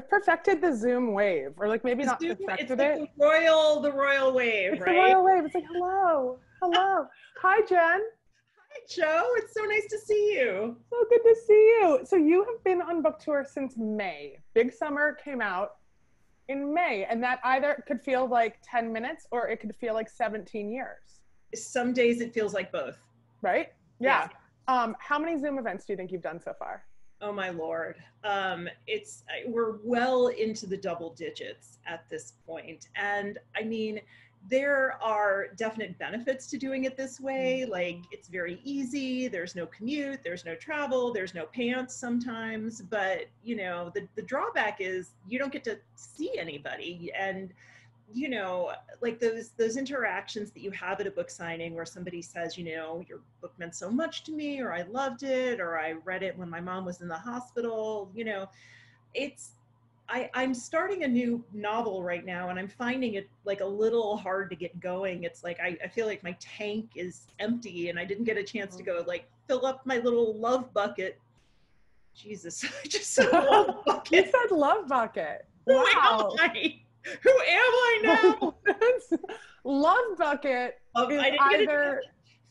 perfected the Zoom wave, or like maybe not Zoom, it's perfected like it. the royal wave, It's the right? royal wave. It's like, hello, hello. Hi, Jen. Hi, Joe. It's so nice to see you. So good to see you. So you have been on book tour since May. Big Summer came out in May, and that either could feel like 10 minutes or it could feel like 17 years. Some days it feels like both. Right? Yeah. How many Zoom events do you think you've done so far? Oh my Lord. We're well into the double digits at this point. And I mean, there are definite benefits to doing it this way. Like, it's very easy. There's no commute, there's no travel, there's no pants sometimes. But, you know, the drawback is you don't get to see anybody. And you know, like those interactions that you have at a book signing where somebody says, you know, your book meant so much to me, or I loved it, or I read it when my mom was in the hospital, you know, I'm starting a new novel right now and I'm finding it like a little hard to get going. It's like, I feel like my tank is empty and I didn't get a chance to go like fill up my little love bucket. Jesus, I just said love bucket. You said love bucket. Wow. Who am I now? Love bucket is either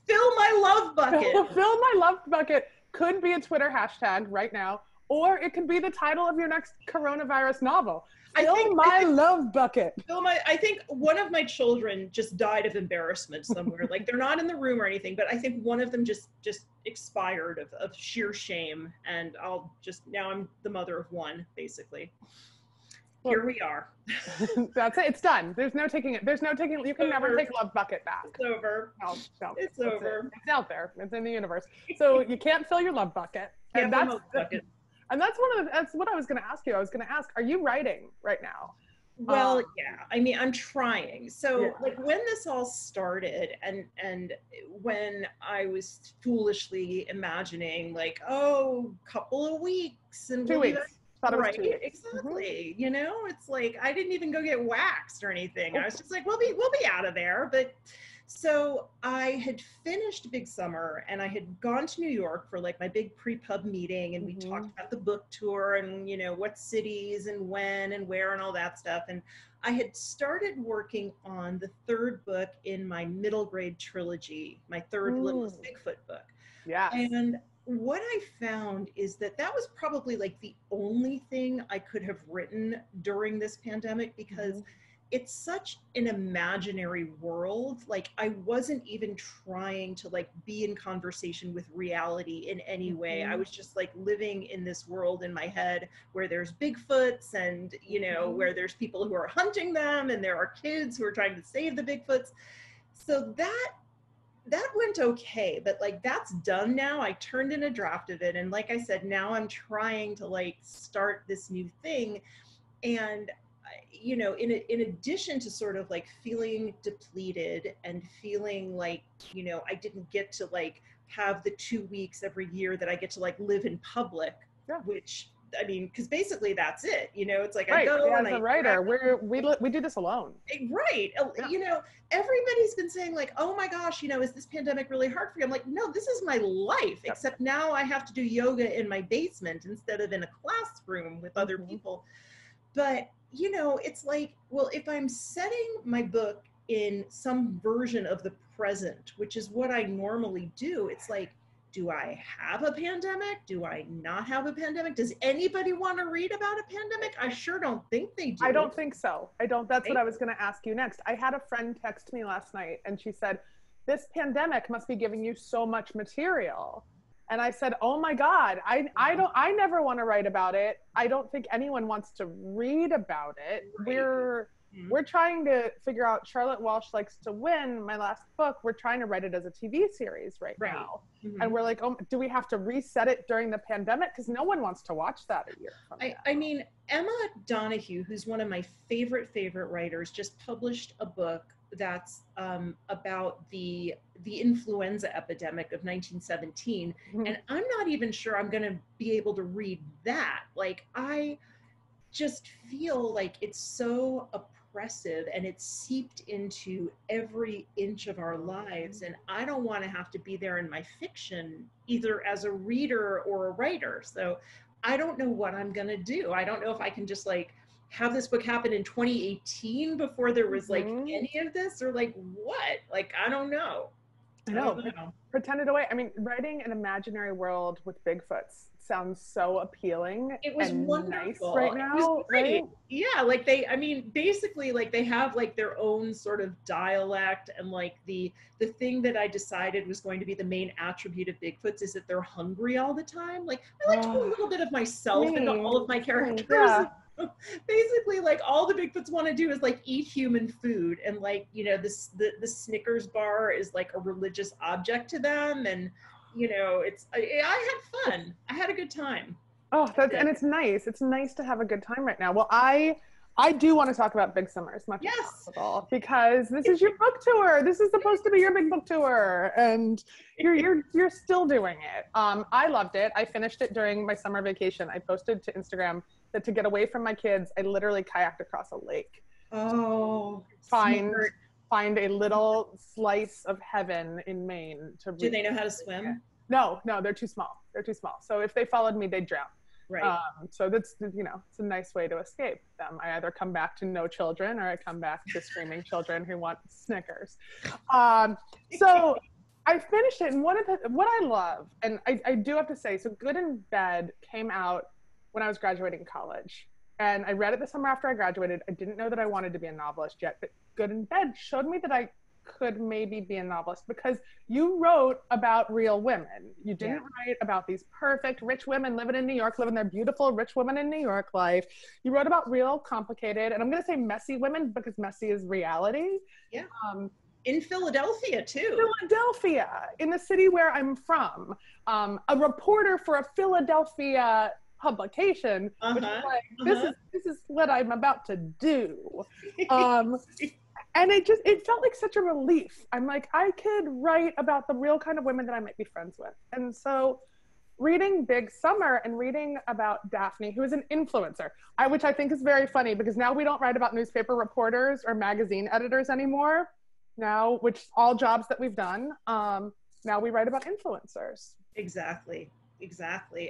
fill my love bucket. Fill my love bucket could be a Twitter hashtag right now, or it could be the title of your next coronavirus novel. Fill my love bucket. I think one of my children just died of embarrassment somewhere. Like, they're not in the room or anything, but I think one of them just expired of sheer shame. And now I'm the mother of one, basically. Here we are. That's it. It's done. There's no taking it. You can never take love bucket back. It's over. No. It's over. It's out there. It's in the universe. So you can't fill your love bucket. And that's what I was going to ask you. I was going to ask, are you writing right now? Well, yeah. I mean, I'm trying. So like when this all started and when I was foolishly imagining like, oh, couple of weeks and 2 weeks. Right, exactly. You know, it's like I didn't even go get waxed or anything. I was just like, we'll be out of there. But so I had finished Big Summer and I had gone to New York for like my big pre-pub meeting, and we talked about the book tour and, you know, what cities and when and where and all that stuff. And I had started working on the third book in my middle grade trilogy, my third Littlest Bigfoot book. Yeah. And what I found is that was probably like the only thing I could have written during this pandemic, because it's such an imaginary world. Like, I wasn't even trying to like be in conversation with reality in any way. I was just like living in this world in my head where there's Bigfoots and, you know, where there's people who are hunting them and there are kids who are trying to save the Bigfoots. So that went okay, but like that's done now. I turned in a draft of it, and like I said, now I'm trying to like start this new thing. And you know, in addition to sort of like feeling depleted and feeling like, you know, I didn't get to like have the 2 weeks every year that I get to like live in public, which I mean, because basically that's it, you know, it's like I go as a writer, we do this alone. Right. You know, everybody's been saying like, oh my gosh, you know, is this pandemic really hard for you? I'm like, no, this is my life, except now I have to do yoga in my basement instead of in a classroom with other people. But, you know, it's like, well, if I'm setting my book in some version of the present, which is what I normally do, it's like, do I have a pandemic? Do I not have a pandemic? Does anybody want to read about a pandemic? I sure don't think they do. I don't think so. That's what I was going to ask you next. I had a friend text me last night and she said, this pandemic must be giving you so much material. And I said, oh my God, I never want to write about it. I don't think anyone wants to read about it. Right. We're trying to figure out, Charlotte Walsh Likes to Win, my last book, we're trying to write it as a TV series right now. And we're like, oh, do we have to reset it during the pandemic? Because no one wants to watch that a year from now. I mean, Emma Donoghue, who's one of my favorite writers, just published a book that's about the influenza epidemic of 1917. And I'm not even sure I'm going to be able to read that. Like, I just feel like it's so oppressive and it's seeped into every inch of our lives. And I don't want to have to be there in my fiction, either as a reader or a writer. So I don't know what I'm going to do. I don't know if I can just like have this book happen in 2018 before there was like any of this, or like what? Like, I don't know. I know. Pretend it away. I mean, writing an imaginary world with Bigfoots sounds so appealing. It was and wonderful. Nice right now, right? Yeah, like they, I mean, basically, like they have like their own sort of dialect, and like the thing that I decided was going to be the main attribute of Bigfoots is that they're hungry all the time. Like I like to put a little bit of myself into all of my characters. Yeah. Basically, like all the Bigfoots want to do is like eat human food, and like, you know, this the Snickers bar is like a religious object to them, and you know, it's I had fun. I had a good time. Oh, and it's nice. It's nice to have a good time right now. Well, I do want to talk about Big Summer as much as possible, because this is your book tour. This is supposed to be your big book tour, and you're still doing it. I loved it. I finished it during my summer vacation. I posted to Instagram that to get away from my kids, I literally kayaked across a lake. Oh, find a little slice of heaven in Maine to read. Do they know how to swim? No, they're too small. So if they followed me, they'd drown. Right. So that's, you know, it's a nice way to escape them. I either come back to no children, or I come back to screaming children who want Snickers. So I finished it, and what I love, and I do have to say, so Good in Bed came out when I was graduating college, and I read it the summer after I graduated. I didn't know that I wanted to be a novelist yet, but Good in Bed showed me that I could maybe be a novelist, because you wrote about real women. You didn't write about these perfect rich women living in New York, living their beautiful rich women in New York life. You wrote about real complicated, and I'm going to say messy women, because messy is reality. Yeah. In Philadelphia too. Philadelphia, in the city where I'm from. A reporter for a Philadelphia publication, which is like, this is what I'm about to do. And it felt like such a relief. I'm like, I could write about the real kind of women that I might be friends with. And so reading Big Summer and reading about Daphne, who is an influencer, which I think is very funny, because now we don't write about newspaper reporters or magazine editors anymore. Now, which all jobs that we've done, now we write about influencers. Exactly.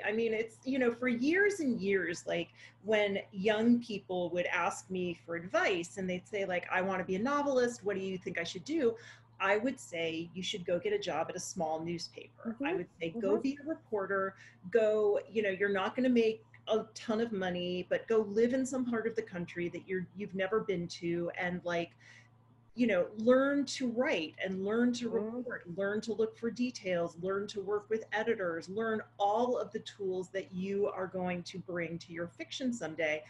I mean, it's, you know, for years and years, like when young people would ask me for advice and they'd say like, I want to be a novelist, what do you think I should do? I would say you should go get a job at a small newspaper. I would say, go be a reporter, go, you know, you're not going to make a ton of money, but go live in some part of the country that you've never been to, and like, you know, learn to write and learn to report, learn to look for details, learn to work with editors, learn all of the tools that you are going to bring to your fiction someday.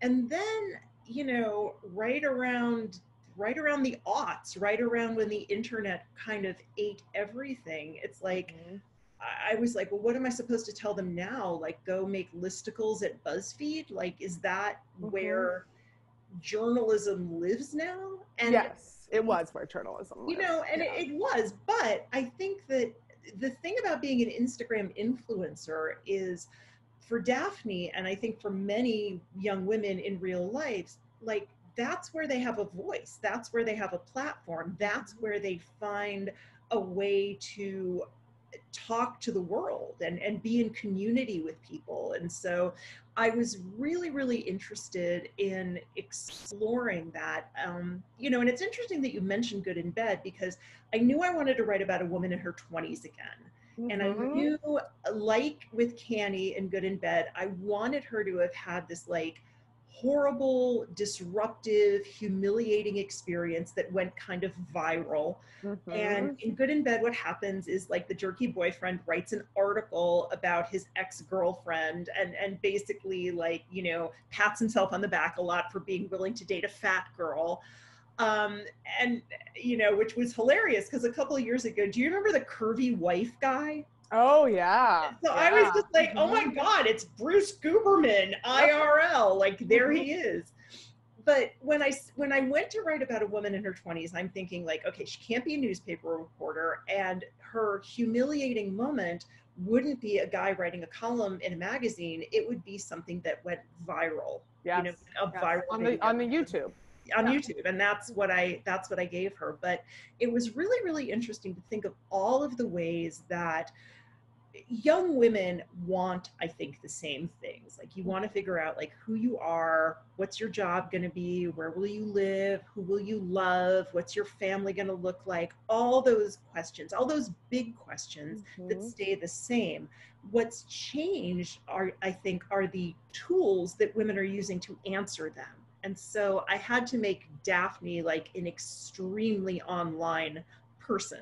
And then, you know, right around the aughts, right around when the internet kind of ate everything, it's like, I was like, well, what am I supposed to tell them now? Like, go make listicles at BuzzFeed? Like, is that where journalism lives now? And yes, it was where journalism lives. You know, and it was, but I think that the thing about being an Instagram influencer is, for Daphne, and I think for many young women in real life, like, that's where they have a voice, that's where they have a platform, that's where they find a way to talk to the world and be in community with people. And so I was really, really interested in exploring that. You know, and it's interesting that you mentioned Good in Bed, because I knew I wanted to write about a woman in her 20s again. And I knew, like with Canny and Good in Bed, I wanted her to have had this like horrible, disruptive, humiliating experience that went kind of viral. And in Good in Bed, what happens is like the jerky boyfriend writes an article about his ex-girlfriend and basically, like, you know, pats himself on the back a lot for being willing to date a fat girl. And, you know, which was hilarious, because a couple of years ago, do you remember the curvy wife guy? Oh, yeah. So I was just like, oh my God, it's Bruce Gooberman, IRL, like there he is. But when I went to write about a woman in her 20s, I'm thinking like, okay, she can't be a newspaper reporter, and her humiliating moment wouldn't be a guy writing a column in a magazine. It would be something that went viral, you know, viral on the YouTube. On YouTube, and that's what I gave her. But it was really, really interesting to think of all of the ways that young women want, I think, the same things. Like, you want to figure out like who you are, what's your job going to be, where will you live, who will you love, what's your family going to look like, all those questions, all those big questions that stay the same. What's changed are, I think, are the tools that women are using to answer them. And so I had to make Daphne like an extremely online person.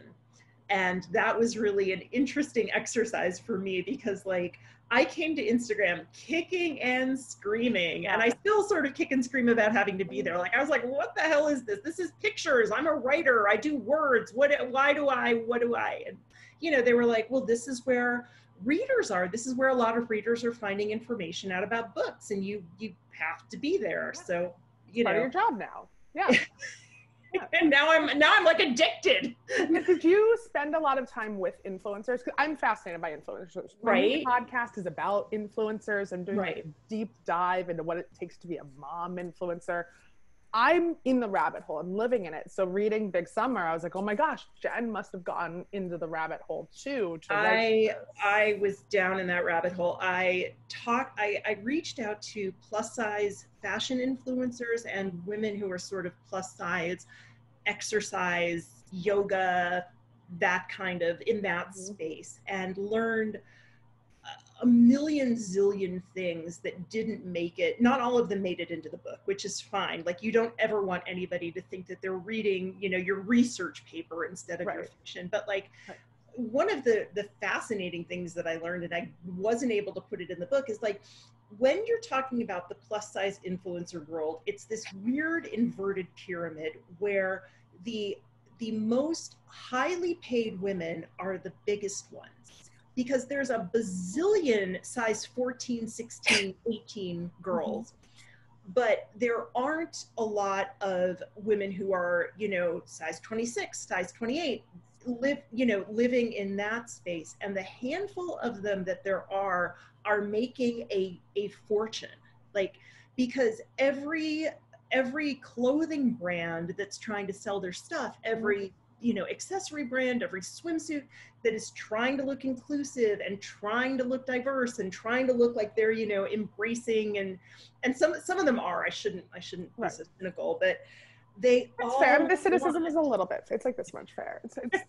And that was really an interesting exercise for me, because like I came to Instagram kicking and screaming, and I still sort of kick and scream about having to be there. Like, I was like, what the hell is this? This is pictures. I'm a writer. I do words. What do I? And, you know, they were like, well, this is where readers are. This is where a lot of readers are finding information out about books, and you have to be there. So, you know, part of your job now. Yeah. And now I'm like addicted. Did you spend a lot of time with influencers? Because I'm fascinated by influencers. Right. My podcast is about influencers and doing a deep dive into what it takes to be a mom influencer. I'm in the rabbit hole. I'm living in it. So reading Big Summer, I was like, oh my gosh, Jen must have gone into the rabbit hole too. I was down in that rabbit hole. I reached out to plus size fashion influencers and women who are sort of plus size, exercise, yoga, that kind of in that space, and learned a million zillion things that didn't make it. Not all of them made it into the book, which is fine. Like, you don't ever want anybody to think that they're reading, you know, your research paper instead of your fiction. But like, one of the fascinating things that I learned, and I wasn't able to put it in the book, is like, when you're talking about the plus size influencer world, it's this weird inverted pyramid where the most highly paid women are the biggest ones, because there's a bazillion size 14, 16, 18 girls. But there aren't a lot of women who are, you know, size 26, size 28, living in that space. And the handful of them that there are making a fortune. Like, because every clothing brand that's trying to sell their stuff, every, you know, accessory brand, every swimsuit that is trying to look inclusive and trying to look diverse and trying to look like they're, you know, embracing, and some of them are. I shouldn't be so cynical, but it's fair. The cynicism is a little bit. It's like this much fair.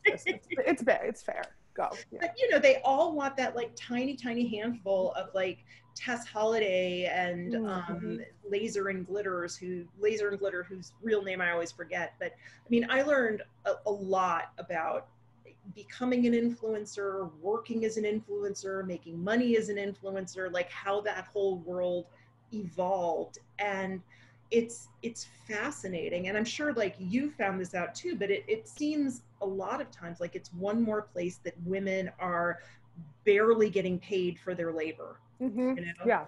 It's fair. Go. Yeah. But you know, they all want that like tiny handful of like Tess Holliday and Laser and Glitter, whose real name I always forget. But I mean, I learned a lot about becoming an influencer, working as an influencer, making money as an influencer, like how that whole world evolved. And it's fascinating. And I'm sure like you found this out too, but it seems a lot of times like it's one more place that women are barely getting paid for their labor. You know? Yeah,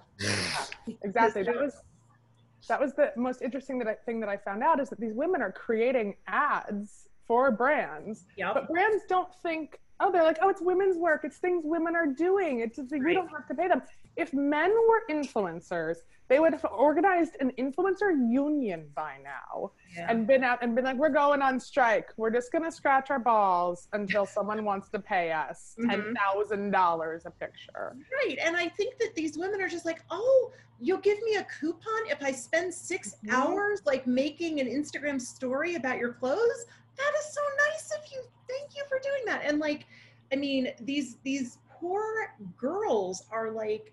exactly. That was the most interesting thing that I found out, is that these women are creating ads for brands, but brands don't think, oh, they're like, oh, it's women's work. It's things women are doing. It's just like, we don't have to pay them. If men were influencers, they would have organized an influencer union by now and been out and been like, we're going on strike. We're just going to scratch our balls until someone wants to pay us $10,000 a picture. Right. And I think that these women are just like, oh, you'll give me a coupon if I spend 6 hours like making an Instagram story about your clothes? That is so nice of you. Thank you for doing that. And like, I mean, these poor girls are like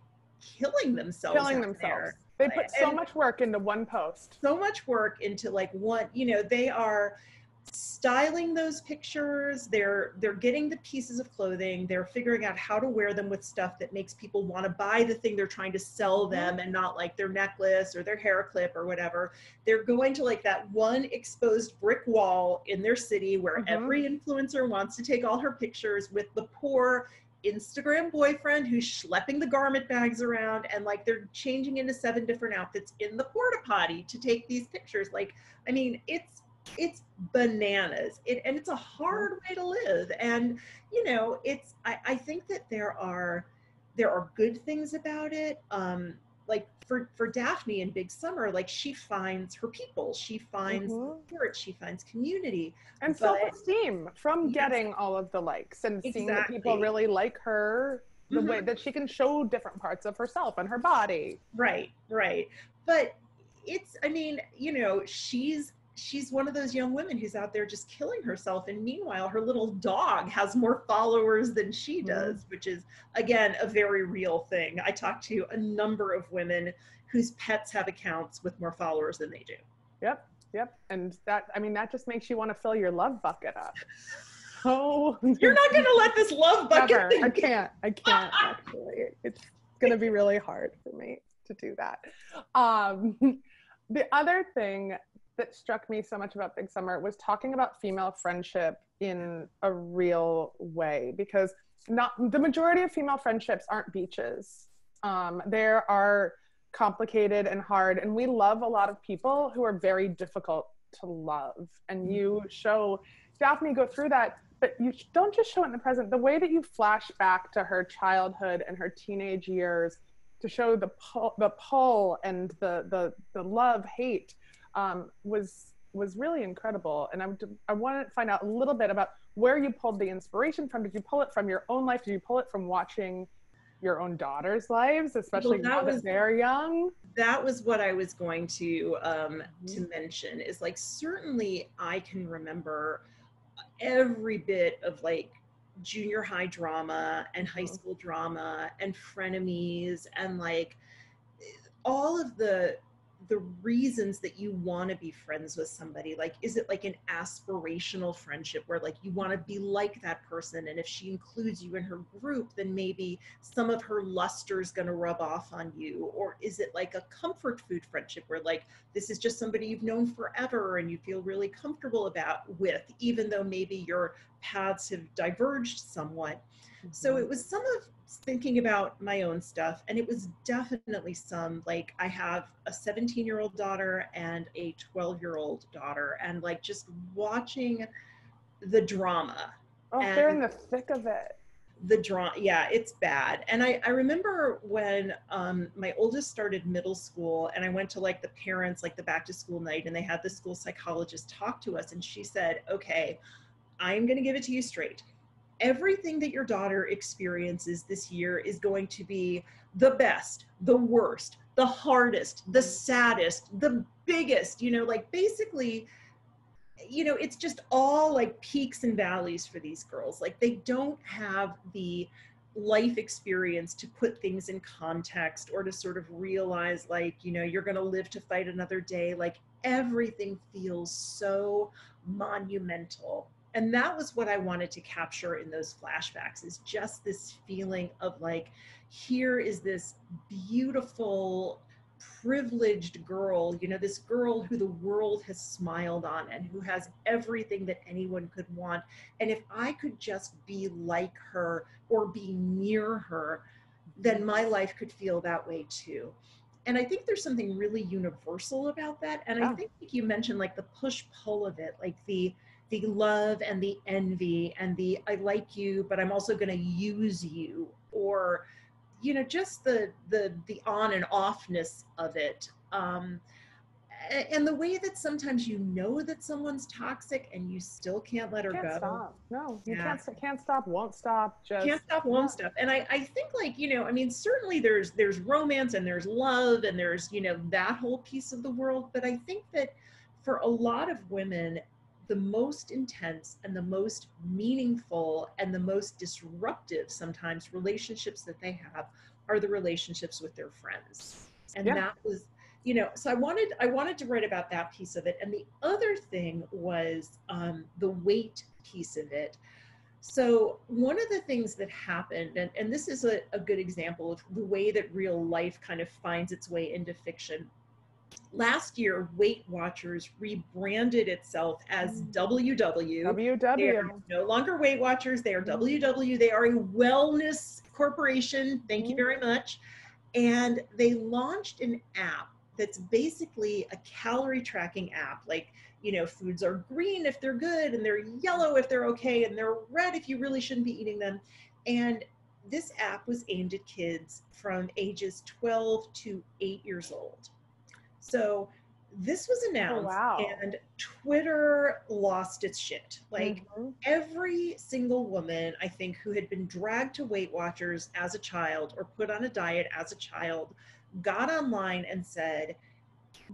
killing themselves. There. They put so much work into one post. So much work into like one, you know, they are styling those pictures. They're getting the pieces of clothing. They're figuring out how to wear them with stuff that makes people want to buy the thing they're trying to sell them, and not like their necklace or their hair clip or whatever. They're going to like that one exposed brick wall in their city where every influencer wants to take all her pictures with the poor Instagram boyfriend who's schlepping the garment bags around, and like they're changing into 7 different outfits in the porta potty to take these pictures. Like, I mean, it's bananas. And it's a hard way to live. And, you know, I think that there are good things about it. Like for Daphne in Big Summer, like she finds her people, she finds support, she finds community. And self-esteem from getting all of the likes and seeing that people really like her the way that she can show different parts of herself and her body. Right. But I mean, she's one of those young women who's out there just killing herself. And meanwhile, her little dog has more followers than she does, which is, again, a very real thing. I talked to a number of women whose pets have accounts with more followers than they do. Yep. And that just makes you want to fill your love bucket up. Oh, you're not going to let this love bucket never. I can't actually. It's going to be really hard for me to do that. The other thing that struck me so much about Big Summer was talking about female friendship in a real way, because the majority of female friendships aren't beaches. There are complicated and hard, and we love a lot of people who are very difficult to love, and you show Daphne go through that, but you don't just show it in the present. The way that you flash back to her childhood and her teenage years to show the pull and the love hate was really incredible. And I wanted to find out a little bit about where you pulled the inspiration from. Did you pull it from your own life? Did you pull it from watching your own daughters' lives, especially now that they're young? That was what I was going to mention, is like, certainly I can remember every bit of like junior high drama and high school drama and frenemies and like all of the reasons that you want to be friends with somebody. Like, is it like an aspirational friendship where like you want to be like that person, and if she includes you in her group, then maybe some of her luster is going to rub off on you? Or is it like a comfort food friendship where like this is just somebody you've known forever and you feel really comfortable with, even though maybe your paths have diverged somewhat? So it was some of thinking about my own stuff, and it was definitely some, like, I have a 17-year-old daughter and a 12-year-old daughter, and like just watching the drama. They're in the thick of it. The drama, yeah, it's bad. And I remember when my oldest started middle school, and I went to like the parents, like the back to school night, and they had the school psychologist talk to us, and she said, okay, I'm going to give it to you straight. Everything that your daughter experiences this year is going to be the best, the worst, the hardest, the saddest, the biggest, like basically, it's just all like peaks and valleys for these girls. Like, they don't have the life experience to put things in context or to sort of realize like, you're going to live to fight another day. Like, everything feels so monumental. And that was what I wanted to capture in those flashbacks, is just this feeling of like, here is this beautiful, privileged girl, this girl who the world has smiled on and who has everything that anyone could want. And if I could just be like her or be near her, then my life could feel that way too. And I think there's something really universal about that. And I think you mentioned like the push-pull of it, like the love and the envy and the I like you, but I'm also going to use you, or, just the on and offness of it. And the way that sometimes that someone's toxic and you still can't let her go. Stop. No, you can't stop, won't stop. Can't stop, won't stop. And I think like, certainly there's romance and there's love and there's, that whole piece of the world. But I think that for a lot of women, the most intense and the most meaningful and the most disruptive sometimes relationships that they have are the relationships with their friends. And that was, so I wanted to write about that piece of it. And the other thing was the weight piece of it. So one of the things that happened, and this is a good example of the way that real life kind of finds its way into fiction. Last year, Weight Watchers rebranded itself as WW. They are no longer Weight Watchers. They are WW. They are a wellness corporation. Thank you very much. And they launched an app that's basically a calorie tracking app. Like, foods are green if they're good, and they're yellow if they're okay, and they're red if you really shouldn't be eating them. And this app was aimed at kids from ages 12 to 8 years old. So this was announced, wow. and Twitter lost its shit. Like Mm-hmm. every single woman, I think, who had been dragged to Weight Watchers as a child or put on a diet as a child got online and said,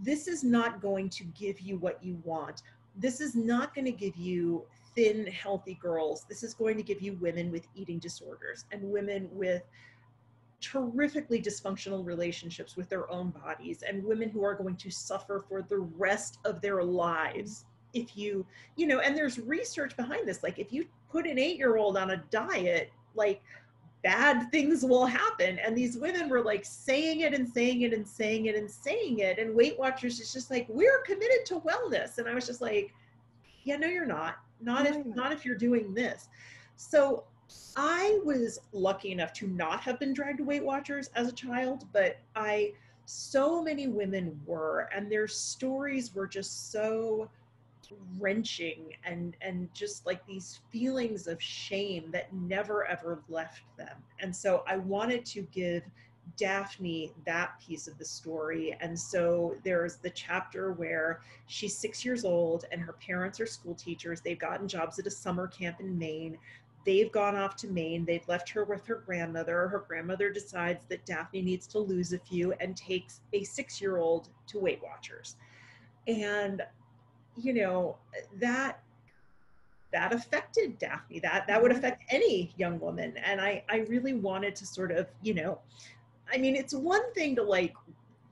this is not going to give you what you want. This is not going to give you thin, healthy girls. This is going to give you women with eating disorders and women with terrifically dysfunctional relationships with their own bodies, and women who are going to suffer for the rest of their lives if you know, and there's research behind this. Like if you put an 8-year-old on a diet, like bad things will happen. And these women were like saying it and saying it and saying it and saying it, and Weight Watchers is just like, we're committed to wellness. And I was just like, yeah, no, you're not. Not if you're doing this. So I was lucky enough to not have been dragged to Weight Watchers as a child, but so many women were, and their stories were just so wrenching and just like these feelings of shame that never ever left them. And so I wanted to give Daphne that piece of the story. And so there's the chapter where she's 6 years old and her parents are school teachers. They've gotten jobs at a summer camp in Maine. They've gone off to Maine. They've left her with her grandmother. Her grandmother decides that Daphne needs to lose a few and takes a 6-year-old to Weight Watchers. And, you know, that affected Daphne. That would affect any young woman. And I really wanted to sort of, you know, I mean, it's one thing to like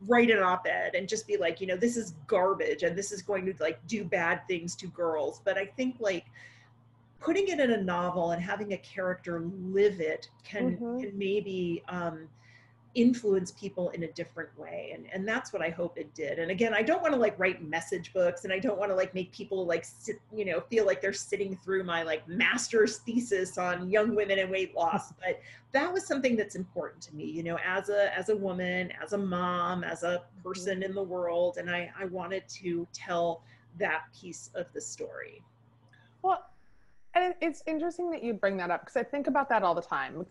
write an op-ed and just be like, you know, this is garbage and this is going to like do bad things to girls. But I think like putting it in a novel and having a character live it can maybe influence people in a different way. And that's what I hope it did. And again, I don't want to like write message books, and I don't want to like make people like sit, you know, feel like they're sitting through my like master's thesis on young women and weight loss. But that was something that's important to me, you know, as a woman, as a mom, as a person in the world. And I wanted to tell that piece of the story. Well, and it's interesting that you bring that up, because I think about that all the time.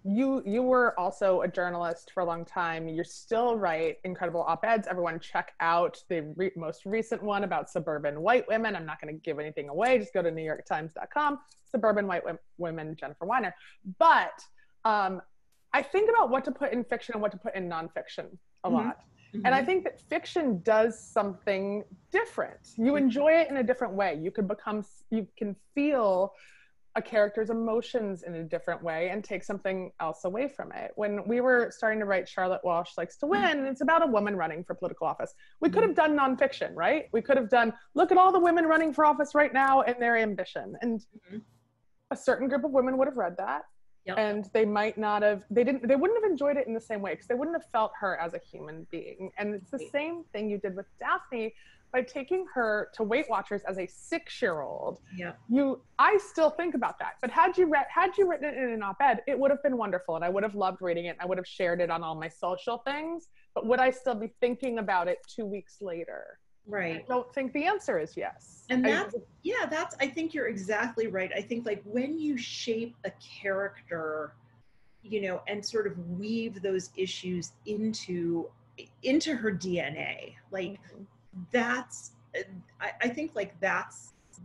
You were also a journalist for a long time. You're still write incredible op-eds. Everyone check out the most recent one about suburban white women. I'm not going to give anything away. Just go to newyorktimes.com, suburban white women, Jennifer Weiner. But I think about what to put in fiction and what to put in nonfiction a lot. And I think that fiction does something different. You enjoy it in a different way. You can feel a character's emotions in a different way and take something else away from it. When we were starting to write Charlotte Walsh Likes to Win, and it's about a woman running for political office, we could have done nonfiction, right? We could have done, look at all the women running for office right now and their ambition. And a certain group of women would have read that. Yep. And they might not have, they wouldn't have enjoyed it in the same way, because they wouldn't have felt her as a human being. And it's the same thing you did with Daphne by taking her to Weight Watchers as a 6-year-old. Yeah. I still think about that. But had you written it in an op-ed, it would have been wonderful, and I would have loved reading it. I would have shared it on all my social things. But would I still be thinking about it 2 weeks later? Right. I don't think the answer is yes. And I think you're exactly right. I think like when you shape a character, you know, and sort of weave those issues into her DNA, like I think like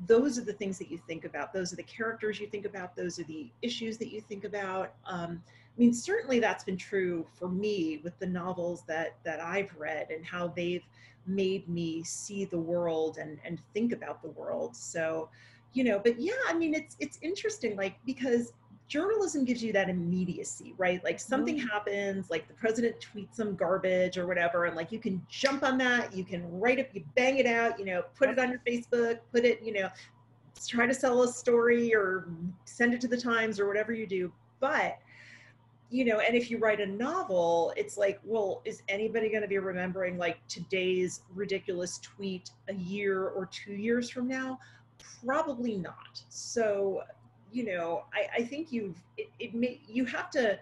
those are the things that you think about. Those are the characters you think about. Those are the issues that you think about. I mean, certainly that's been true for me with the novels that I've read, and how they've made me see the world and think about the world. So, you know, but yeah, I mean, it's interesting, like, because journalism gives you that immediacy, right? Like something happens, like the president tweets some garbage or whatever, and like you can jump on that, you can write it, you bang it out, you know, put it on your Facebook, put it, you know, try to sell a story or send it to the Times or whatever you do. But you know, and if you write a novel, it's like, well, is anybody going to be remembering like today's ridiculous tweet a year or 2 years from now? Probably not. So, you know, I think you got to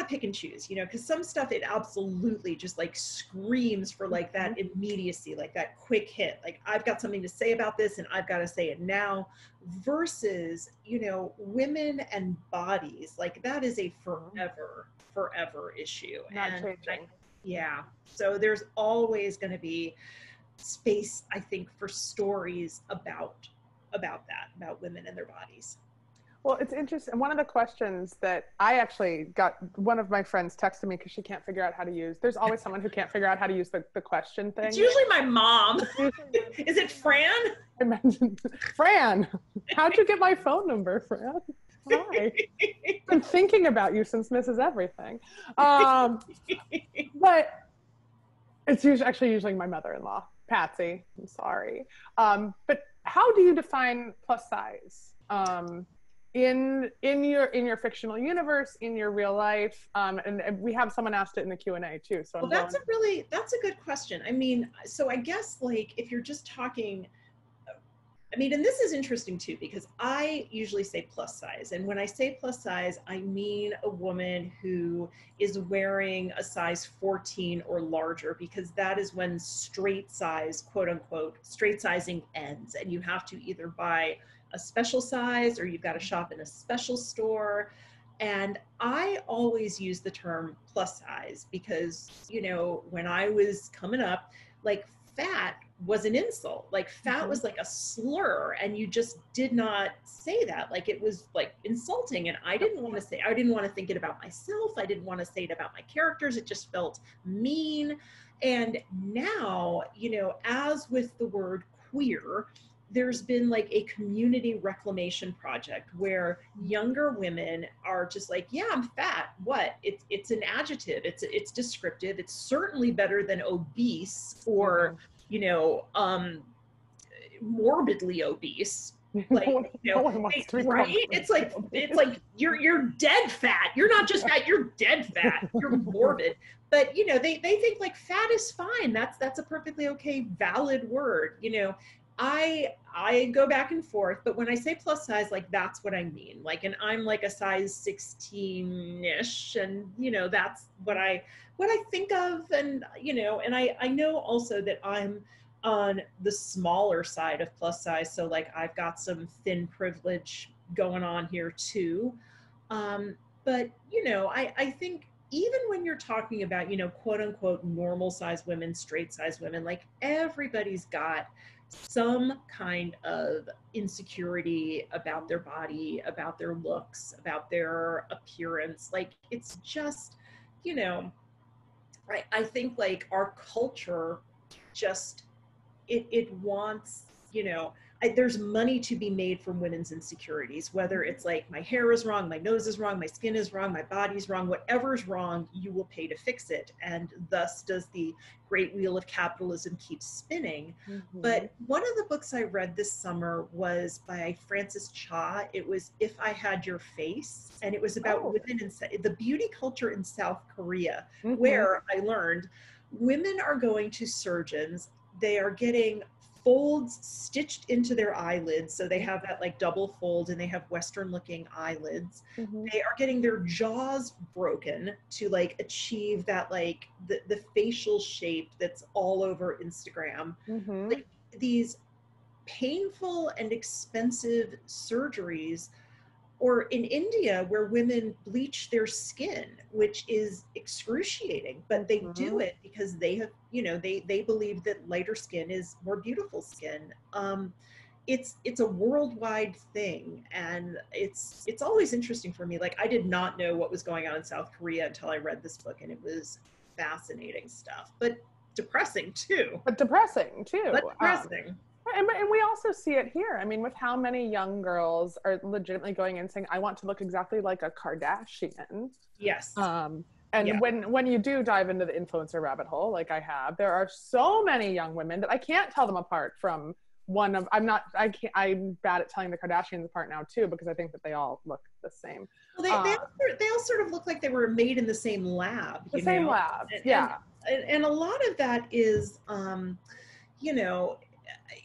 pick and choose, you know, because some stuff, it absolutely just like screams for like that immediacy, like that quick hit, like I've got something to say about this and I've got to say it now, versus, you know, women and bodies, like that is a forever issue. Not changing. Yeah. So there's always going to be space, I think, for stories about that, about women and their bodies. Well, it's interesting. One of the questions that I actually got, one of my friends texted me because she can't figure out how to use, there's always someone who can't figure out how to use the question thing. It's usually my mom. Usually Is it Fran? I mentioned, Fran, how'd you get my phone number, Fran? Hi. I've been thinking about you since Mrs. Everything. But it's usually my mother-in-law, Patsy. I'm sorry. But how do you define plus size? In your fictional universe, in your real life, and we have someone asked it in the Q&A too. So well, that's a good question. I mean, so I guess like if you're just talking, I mean, and this is interesting too, because I usually say plus size. And when I say plus size, I mean a woman who is wearing a size 14 or larger, because that is when straight size, quote unquote, straight sizing ends. And you have to either buy a special size or you've got to shop in a special store. And I always use the term plus size because, you know, when I was coming up, like fat was an insult. Like fat was like a slur, and you just did not say that. Like it was like insulting, and I didn't want to say, I didn't want to think it about myself. I didn't want to say it about my characters. It just felt mean. And now, you know, as with the word queer, there's been like a community reclamation project where younger women are just like, yeah, I'm fat. What? It's an adjective. It's descriptive. It's certainly better than obese or, you know, morbidly obese. Like, you know, right? It's like you're dead fat. You're not just fat. You're dead fat. You're morbid. But you know, they think like fat is fine. That's a perfectly okay, valid word. You know. I go back and forth, but when I say plus size, like that's what I mean. Like, and I'm like a size 16-ish, and you know, that's what I think of, and you know, and I know also that I'm on the smaller side of plus size, so like I've got some thin privilege going on here too. But you know, I think even when you're talking about, you know, quote unquote normal size women, straight size women, like everybody's got some kind of insecurity about their body, about their looks, about their appearance. Like it's just, you know, I think like our culture just, it wants, you know, there's money to be made from women's insecurities, whether it's like my hair is wrong, my nose is wrong, my skin is wrong, my body's wrong, whatever's wrong, you will pay to fix it. And thus does the great wheel of capitalism keep spinning. But one of the books I read this summer was by Frances Cha. It was If I Had Your Face, and it was about women in the beauty culture in South Korea, where I learned women are going to surgeons, they are getting folds stitched into their eyelids, so they have that like double fold, and they have Western looking eyelids. They are getting their jaws broken to like achieve that like the facial shape that's all over Instagram. Like these painful and expensive surgeries. Or in India, where women bleach their skin, which is excruciating, but they do it because they have, you know, they believe that lighter skin is more beautiful skin. It's a worldwide thing, and it's always interesting for me. Like I did not know what was going on in South Korea until I read this book, and it was fascinating stuff, but depressing too. But depressing too. And we also see it here. I mean, with how many young girls are legitimately going in saying, I want to look exactly like a Kardashian. Yes. When you do dive into the influencer rabbit hole, like I have, there are so many young women that I can't tell them apart from I'm bad at telling the Kardashians apart now too, because I think that they all look the same. Well, they all sort of look like they were made in the same lab. And a lot of that is, you know,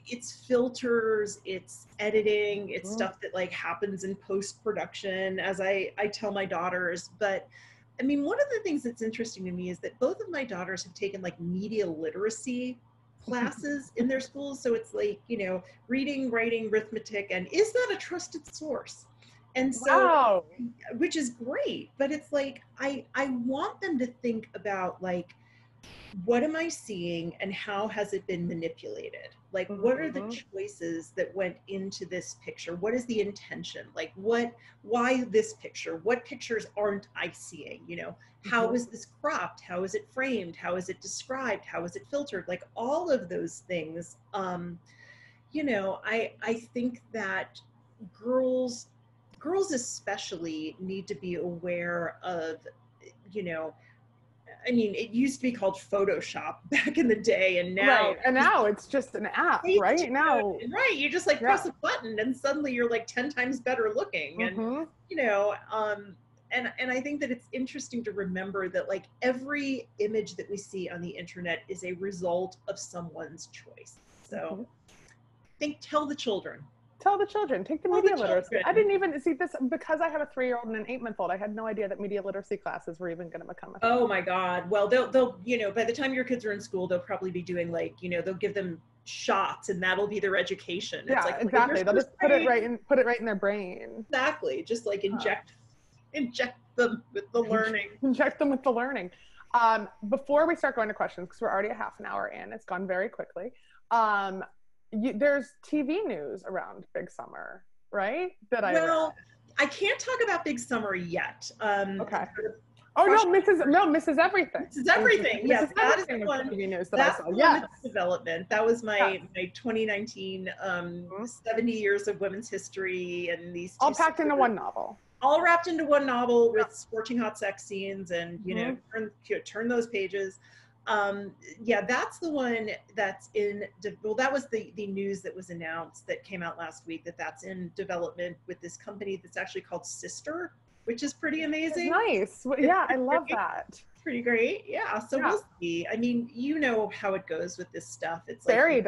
it's filters, it's editing, it's stuff that like happens in post-production, as I tell my daughters. But I mean, one of the things that's interesting to me is that both of my daughters have taken like media literacy classes in their schools. So it's like, you know, reading, writing, arithmetic, and is that a trusted source? And so, which is great, but it's like, I want them to think about like what am I seeing and how has it been manipulated? Like, what are the choices that went into this picture? What is the intention? Like, why this picture? What pictures aren't I seeing? You know, how is this cropped? How is it framed? How is it described? How is it filtered? Like all of those things. You know, I think that girls especially need to be aware of, you know, I mean, it used to be called Photoshop back in the day, and now, right. And now it's just an app, right? Now, right? You just like press a button, and suddenly you're like 10 times better looking, and you know, and I think that it's interesting to remember that like every image that we see on the internet is a result of someone's choice. So, tell the children. Tell the children, take the media literacy. I didn't even see this because I have a 3-year-old and an 8-month-old. I had no idea that media literacy classes were even going to become a thing. Oh my God. Well, they'll, you know, by the time your kids are in school, they'll probably be doing like, you know, they'll give them shots and that'll be their education. Yeah, it's like, exactly. They'll just put it right in their brain. Exactly. Just like inject them with the learning. Inject them with the learning. Before we start going to questions, because we're already a half an hour in, it's gone very quickly. There's TV news around Big Summer, right? I can't talk about Big Summer yet. Okay. Oh no, Mrs. Everything. Mrs. Everything. Yes, that is the one. TV news that I saw. Yeah. Development. That was my 2019 70 years of women's history, and these all packed into one novel. All wrapped into one novel with scorching hot sex scenes, and you know, turn those pages. Yeah, that's the one that's in, well, that was the news that was announced that came out last week, that's in development with this company that's actually called Sister, which is pretty amazing. Nice. Well, yeah, I love that. Pretty great. Yeah. So we'll see. I mean, you know how it goes with this stuff. It's like fairy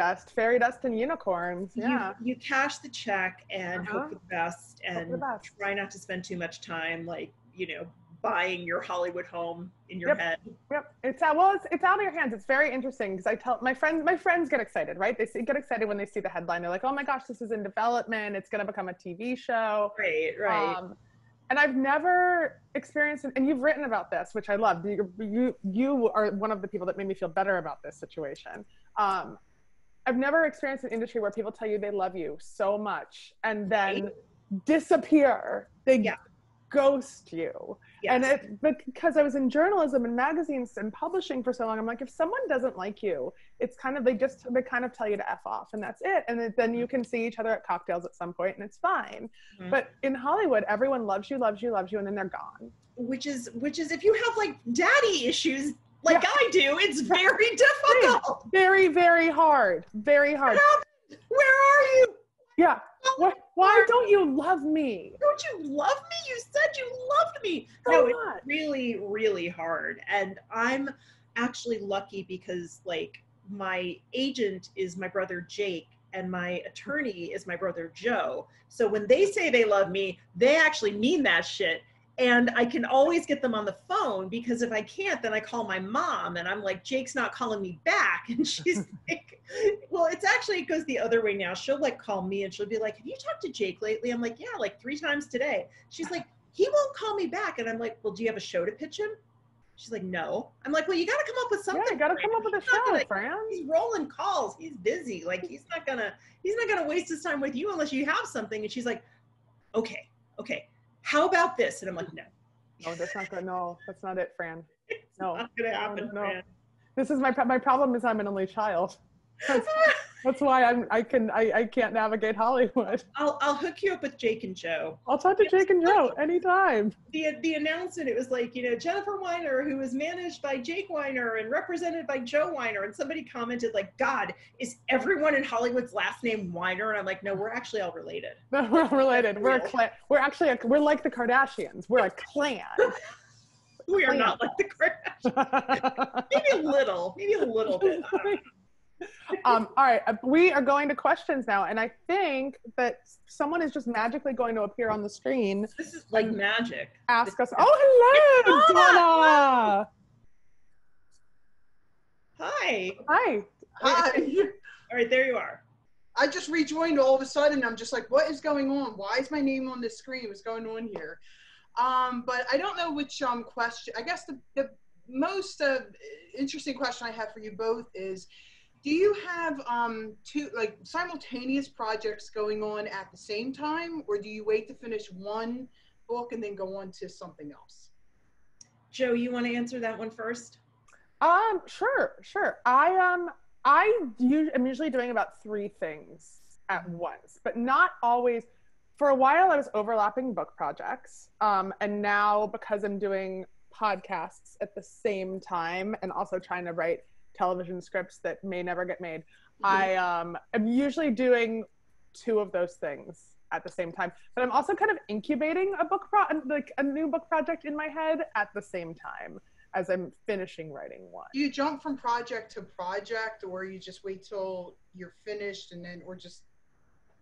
dust and unicorns. Yeah. You cash the check and hope for the best, and try not to spend too much time, like, you know, buying your Hollywood home in your head. Yep. It's out of your hands. It's very interesting because I tell my friends get excited, right? They get excited when they see the headline. They're like, oh my gosh, this is in development. It's going to become a TV show. Right. And I've never experienced, and you've written about this, which I love. You are one of the people that made me feel better about this situation. I've never experienced an industry where people tell you they love you so much and then disappear. They ghost you. Yes. And because I was in journalism and magazines and publishing for so long, I'm like, if someone doesn't like you, it's kind of, they kind of tell you to F off and that's it. And then you can see each other at cocktails at some point and it's fine. But in Hollywood, everyone loves you, and then they're gone. Which is if you have like daddy issues like I do, it's very difficult. Very, very hard. Very hard. Where are you? Yeah. Why don't you love me? Don't you love me? You said you loved me. No, it's really, really hard. And I'm actually lucky because like my agent is my brother Jake and my attorney is my brother Joe. So when they say they love me, they actually mean that shit. And I can always get them on the phone because if I can't, then I call my mom and I'm like, Jake's not calling me back. And she's like, well, it goes the other way now. She'll like call me and she'll be like, have you talked to Jake lately? I'm like, yeah, like 3 times today. She's like, he won't call me back. And I'm like, well, do you have a show to pitch him? She's like, no. I'm like, well, you got to come up with something. Yeah, you got to come up with a show, Fran. He's rolling calls. He's busy. Like he's not gonna waste his time with you unless you have something. And she's like, okay. How about this? And I'm like, no. No, that's not good. No, that's not it, Fran. No. It's not gonna happen, no. Fran. This is my problem is I'm an only child. That's why I can't navigate Hollywood. I'll hook you up with Jake and Joe. I'll talk to Jake and Joe anytime. The announcement, it was like, you know, Jennifer Weiner, who is managed by Jake Weiner and represented by Joe Weiner. And somebody commented like, God, is everyone in Hollywood's last name Weiner? And I'm like, no, we're actually all related. No, we're all related. We're a clan. We're like the Kardashians. We're a clan. We are not like the Kardashians. Maybe a little bit. All right, we are going to questions now, and I think that someone is just magically going to appear on the screen. This is like magic. Ask us. Oh, hello, Donna. Hi. All right, there you are. I just rejoined all of a sudden. I'm just like, what is going on? Why is my name on this screen? What's going on here? But I don't know which question. I guess the most interesting question I have for you both is, do you have two like simultaneous projects going on at the same time, or do you wait to finish one book and then go on to something else? Jo, you want to answer that one first? Sure. I'm usually doing about 3 things at once, but not always. For a while, I was overlapping book projects, and now because I'm doing podcasts at the same time and also trying to write television scripts that may never get made, I am usually doing 2 of those things at the same time. But I'm also kind of incubating a new book project in my head at the same time as I'm finishing writing one. Do you jump from project to project, or you just wait till you're finished and then, or just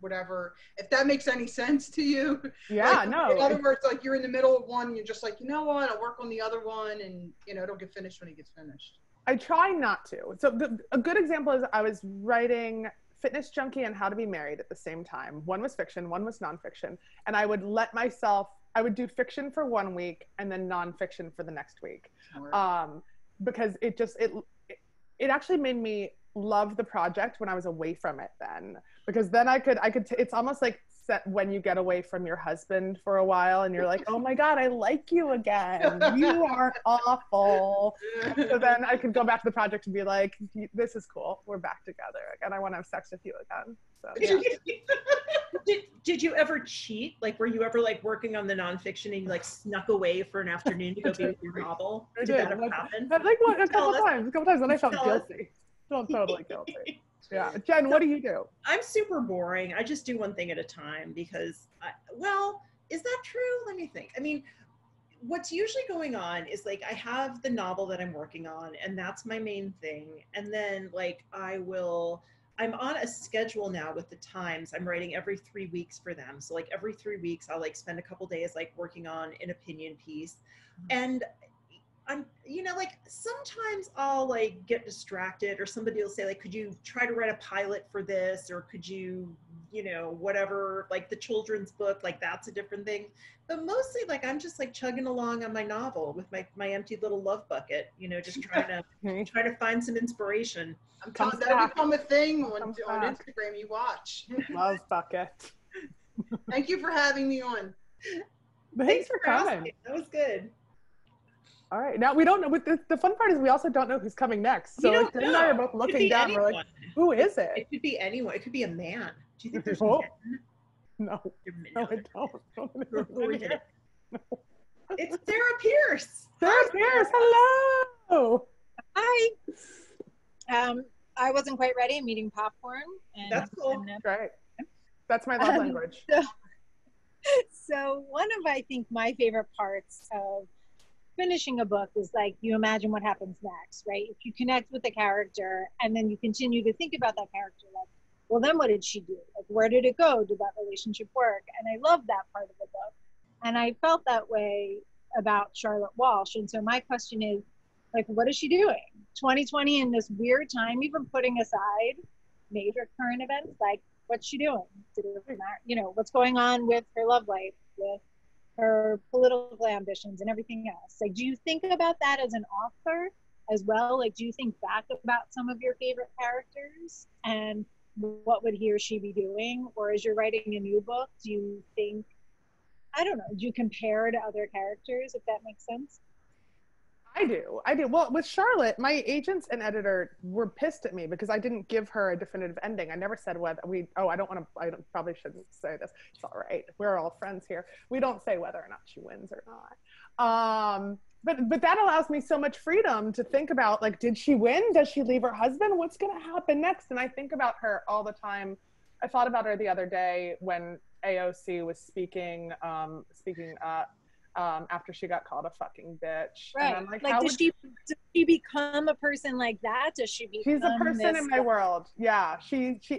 whatever, if that makes any sense to you? Yeah, like, no. In other words, like you're in the middle of one, and you're just like, you know what, I'll work on the other one, and it'll get finished when it gets finished. I try not to. So a good example is I was writing Fitness Junkie and How to Be Married at the same time. One was fiction, one was nonfiction. And I would I would do fiction for 1 week and then nonfiction for the next week. Because it actually made me love the project when I was away from it then. Because then I could it's almost like when you get away from your husband for a while and you're like, oh my God, I like you again. You are awful. So then I could go back to the project and be like, this is cool. We're back together again. I want to have sex with you again. So, yeah. Did you ever cheat? Like, were you ever like working on the nonfiction and you like snuck away for an afternoon to go be with your novel? Did that ever happen? Like what? A couple times. Then I felt guilty. Felt totally guilty. Yeah. Jen, what do you do? I'm super boring. I just do one thing at a time because, is that true? Let me think. I mean, what's usually going on is like I have the novel that I'm working on and that's my main thing. And then like I'm on a schedule now with the Times. I'm writing every 3 weeks for them. So like every 3 weeks, I'll like spend a couple days like working on an opinion piece. And I'm, like sometimes I'll like get distracted or somebody will say like, could you try to write a pilot for this? Or could you, whatever, like the children's book, like that's a different thing. But mostly like, I'm just like chugging along on my novel with my empty little love bucket, just trying to find some inspiration. I'm telling you, that'll become a thing on Instagram you watch. Love bucket. Thank you for having me on. Thanks for coming. Asking. That was good. All right. Now we don't know. The fun part is we also don't know who's coming next. So Jen and I are both looking down. Anyone. We're like, who is it? It could be anyone. It could be a man. Do you think there's no. men? No, I don't. No. It's Sarah Pierce. Sarah Pierce. Hello. Hi. I wasn't quite ready. I'm eating popcorn. And that's cool. Great. That's my love language. So one of, I think, my favorite parts of finishing a book is like you imagine what happens next, right? If you connect with the character and then you continue to think about that character, like, well, then what did she do? Like, where did it go? Did that relationship work? And I love that part of the book. And I felt that way about Charlotte Walsh. And so my question is, like, what is she doing? 2020 in this weird time, even putting aside major current events, like, what's she doing? What's going on with her love life, with her political ambitions and everything else? Like, do you think about that as an author as well? Like, do you think back about some of your favorite characters and what would he or she be doing? Or as you're writing a new book, do you think, I don't know, do you compare to other characters, if that makes sense? I do. Well, with Charlotte, my agents and editor were pissed at me because I didn't give her a definitive ending. I never said whether I probably shouldn't say this. It's all right. We're all friends here. We don't say whether or not she wins or not. But that allows me so much freedom to think about, like, did she win? Does she leave her husband? What's going to happen next? And I think about her all the time. I thought about her the other day when AOC was speaking after she got called a fucking bitch. Right. And I'm like, does she become a person like that? Does she become She's a person in my world. Yeah.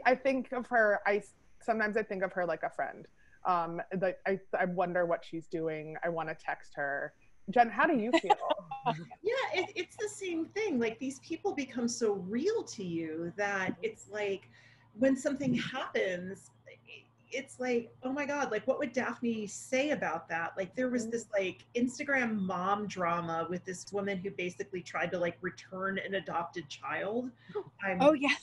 I think of her, sometimes I think of her like a friend. I wonder what she's doing. I want to text her. Jen, how do you feel? Yeah, it's the same thing. Like, these people become so real to you that it's like when something happens, it's like, oh my God, like what would Daphne say about that? Like there was this like Instagram mom drama with this woman who basically tried to like return an adopted child. Oh yeah.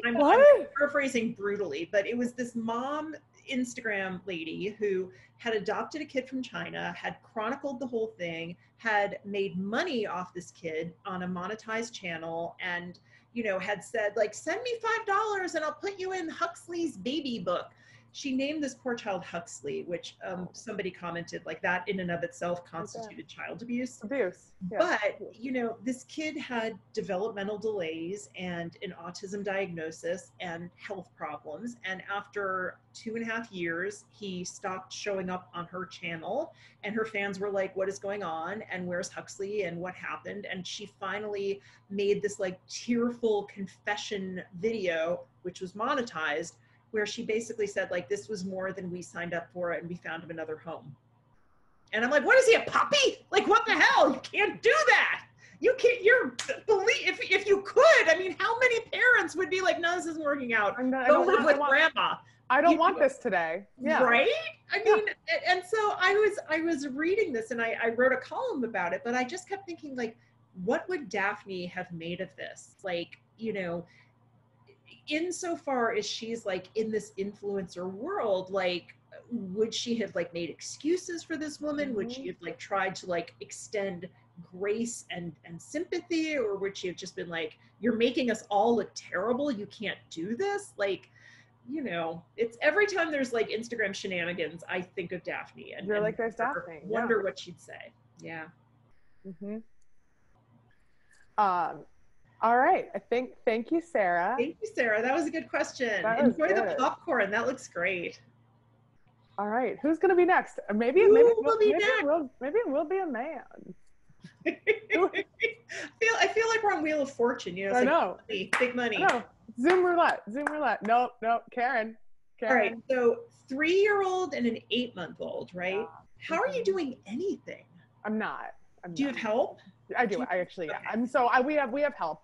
I'm What? paraphrasing brutally, but it was this mom Instagram lady who had adopted a kid from China, had chronicled the whole thing, had made money off this kid on a monetized channel, and you know, had said like, send me $5 and I'll put you in Huxley's baby book. She named this poor child Huxley, which somebody commented like that in and of itself constituted child abuse. Abuse. Yeah. But, you know, this kid had developmental delays and an autism diagnosis and health problems. And after 2.5 years, he stopped showing up on her channel. And her fans were like, what is going on? And where's Huxley? And what happened? And she finally made this like tearful confession video, which was monetized, where she basically said like, this was more than we signed up for and we found him another home. And I'm like, what is he, a puppy? Like, what the hell? You can't do that. You can't, if you could, I mean, how many parents would be like, no, this isn't working out. Go live with grandma. I don't want this today. Yeah. Right? I mean, and so I was reading this and I wrote a column about it, but I just kept thinking like, what would Daphne have made of this? Like, you know, insofar as she's like in this influencer world, like, would she have like made excuses for this woman? Would she have like tried to like extend grace and sympathy? Or would she have just been like, you're making us all look terrible, you can't do this? Like, you know, it's every time there's like Instagram shenanigans, I think of Daphne and you're like, there's Daphne. Wonder what she'd say. Yeah. All right. Thank you, Sarah. Thank you, Sarah. That was a good question. Enjoy the popcorn. That looks great. All right. Who's going to be next? Maybe it will be a man. I feel like we're on Wheel of Fortune. You know, it's I know. Big money. I know. Zoom roulette. Nope. Karen. All right. So 3-year-old and an 8-month-old, right? How are you doing anything? I'm not. Do you have help? I do. I actually, yeah. We have help.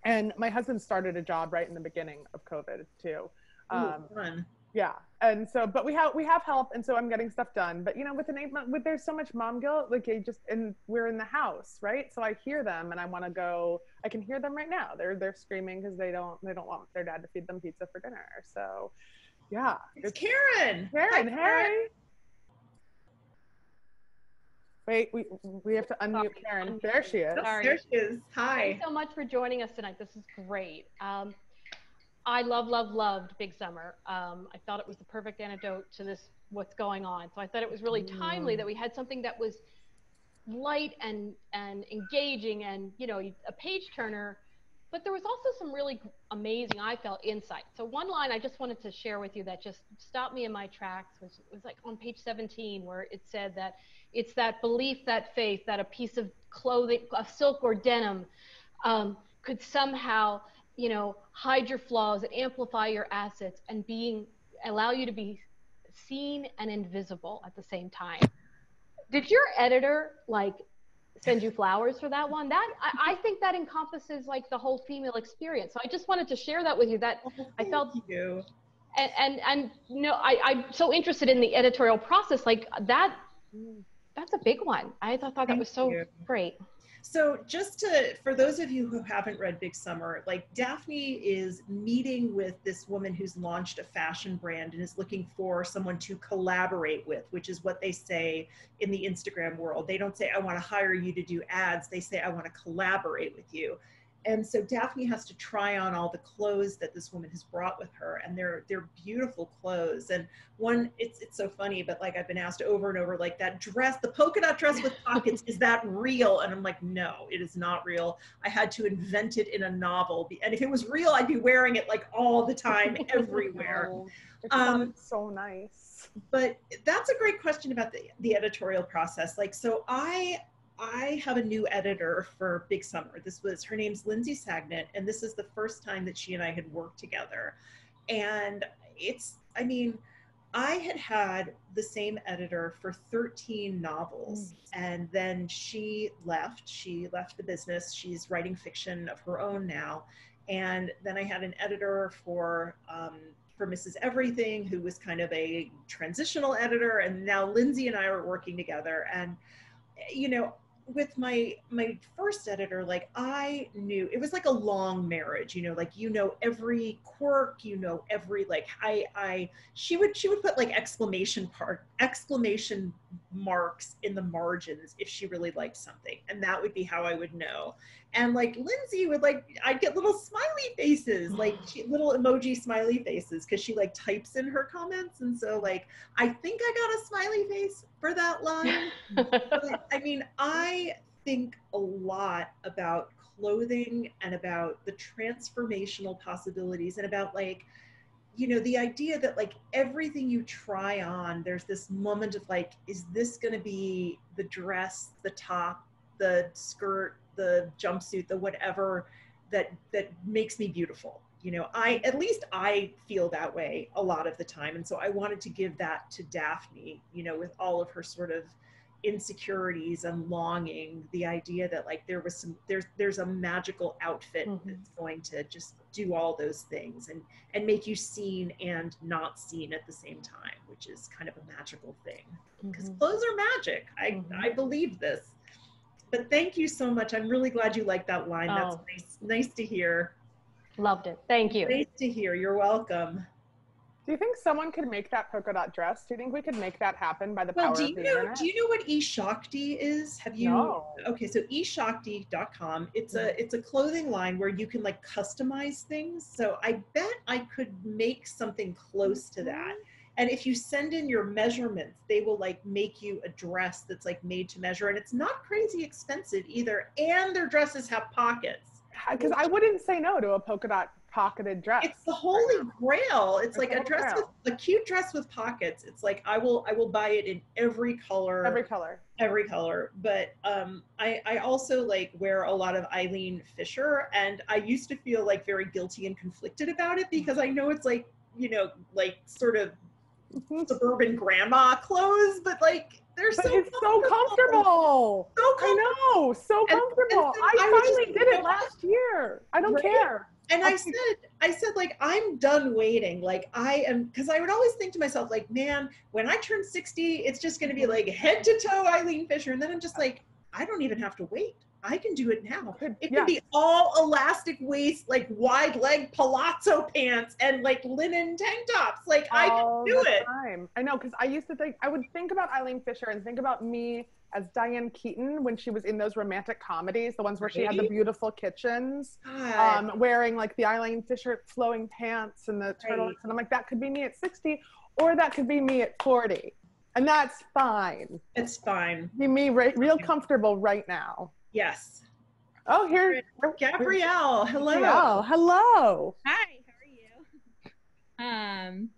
And my husband started a job right in the beginning of COVID too. Fun. Yeah. And so, but we have help. And so I'm getting stuff done, but you know, with an 8-month, there's so much mom guilt, like we're in the house, right? So I hear them and I want to go, I can hear them right now. They're screaming because they don't want their dad to feed them pizza for dinner. So yeah. It's Karen. Hi, hey. Wait, we have to unmute Karen. There she is. There she is. Hi. Thanks so much for joining us tonight. This is great. I loved Big Summer. I thought it was the perfect antidote to what's going on. So I thought it was really timely that we had something that was light and engaging and, you know, a page turner, but there was also some really amazing, I felt, insight. So one line I just wanted to share with you that just stopped me in my tracks was like on page 17, where it said that it's that belief, that faith, that a piece of clothing, of silk or denim, could somehow, you know, hide your flaws and amplify your assets and allow you to be seen and invisible at the same time. Did your editor like send you flowers for that one? That I think that encompasses like the whole female experience. So I just wanted to share that with you. That I felt. Thank you. And you know, I'm so interested in the editorial process. Like that's a big one. I thought that was so great. So for those of you who haven't read Big Summer, like Daphne is meeting with this woman who's launched a fashion brand and is looking for someone to collaborate with, which is what they say in the Instagram world. They don't say, I want to hire you to do ads. They say, I want to collaborate with you. And so Daphne has to try on all the clothes that this woman has brought with her, and they're beautiful clothes. And one, it's so funny, but like I've been asked over and over, like that dress, the polka dot dress with pockets, is that real? And I'm like, no, it is not real. I had to invent it in a novel, and if it was real, I'd be wearing it like all the time, everywhere. It's so nice. But that's a great question about the editorial process. Like, so I have a new editor for Big Summer. Her name's Lindsay Sagnet, and this is the first time that she and I had worked together. And I had the same editor for 13 novels, and then she left the business. She's writing fiction of her own now. And then I had an editor for for Mrs. Everything, who was kind of a transitional editor. And now Lindsay and I are working together. And, you know, with my first editor, like I knew it was like a long marriage, you know, like, you know, every quirk, you know, every, like, she would put like exclamation marks in the margins if she really liked something. And that would be how I would know. And like Lindsay would, like, I'd get little smiley faces, like little emoji smiley faces, because she like types in her comments. And so like, I think I got a smiley face for that line. But, I mean, I think a lot about clothing and about the transformational possibilities and about, like, you know, the idea that like everything you try on, there's this moment of like, is this going to be the dress, the top, the skirt, the jumpsuit, the whatever that makes me beautiful? You know, at least I feel that way a lot of the time. And so I wanted to give that to Daphne, you know, with all of her sort of insecurities and longing, the idea that like there's a magical outfit that's going to just do all those things and make you seen and not seen at the same time, which is kind of a magical thing, because clothes are magic. I believe this. But thank you so much. I'm really glad you liked that line. That's nice to hear. Loved it. Thank you. Nice to hear. You're welcome. Do you think someone could make that polka dot dress? Do you think we could make that happen by the power of the internet? Do you know what eShakti is? Have you? No. Okay, so eShakti.com. It's a clothing line where you can like customize things. So I bet I could make something close to that. And if you send in your measurements, they will like make you a dress that's like made to measure. And it's not crazy expensive either. And their dresses have pockets. Because I wouldn't say no to a polka dot pocketed dress. It's the holy grail. It's like a dress with a cute dress with pockets. It's like I will buy it in every color. Every color. But I also like wear a lot of Eileen Fisher, and I used to feel like very guilty and conflicted about it, because I know it's like, you know, like sort of suburban grandma clothes, but like it's so comfortable. I know, so comfortable. I finally did it last year. I don't care. And I said, like, I'm done waiting. Like, I am, because I would always think to myself, like, man, when I turn 60, it's just going to be like head to toe Eileen Fisher. And then I'm just like, I don't even have to wait. I can do it now. It can be all elastic waist, like wide leg palazzo pants and like linen tank tops. Like I can do it. I know, because I used to think, I would think about Eileen Fisher and think about me as Diane Keaton when she was in those romantic comedies, the ones where she had the beautiful kitchens, wearing like the Eileen Fisher flowing pants and the turtlenecks. And I'm like, that could be me at 60, or that could be me at 40. And that's fine. It's fine. Be me real comfortable right now. Yes. Oh, here. Gabrielle. Hello. Gabrielle, hello. Hi, how are you?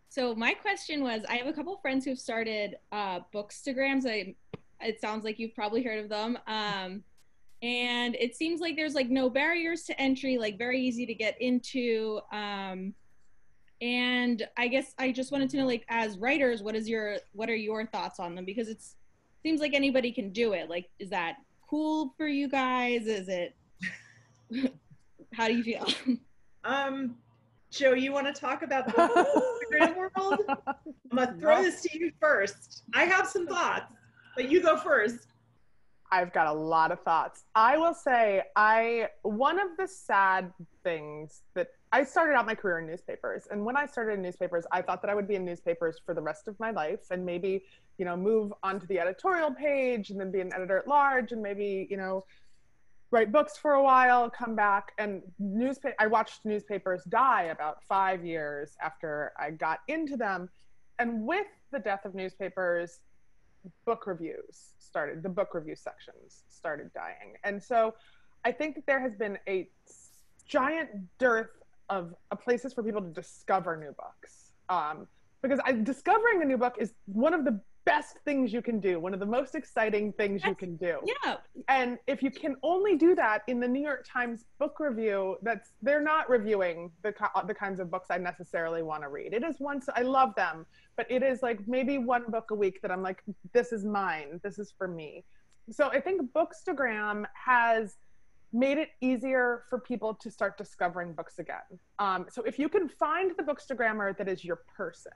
So my question was, I have a couple friends who've started bookstagrams. It sounds like you've probably heard of them. And it seems like there's like no barriers to entry, like very easy to get into. And I guess I just wanted to know, like, as writers, what are your thoughts on them? Because it seems like anybody can do it. Like, is that cool for you guys? Is it, how do you feel? Joe, you want to talk about the Instagram world? I'm going to throw this to you first. I have some thoughts, but you go first. I've got a lot of thoughts. I will say one of the sad things that I started out my career in newspapers. And when I started in newspapers, I thought that I would be in newspapers for the rest of my life and maybe, you know, move onto the editorial page and then be an editor at large and maybe, you know, write books for a while, come back. And I watched newspapers die about 5 years after I got into them. And with the death of newspapers, book reviews started, the book review sections started dying. And so I think that there has been a giant dearth of places for people to discover new books. Because discovering a new book is one of the best things you can do, one of the most exciting things you can do. Yeah. And if you can only do that in the New York Times book review, they're not reviewing the kinds of books I necessarily want to read. It is I love them, but it is like maybe one book a week that I'm like, this is mine, this is for me. So I think Bookstagram has made it easier for people to start discovering books again. So if you can find the bookstagrammer that is your person,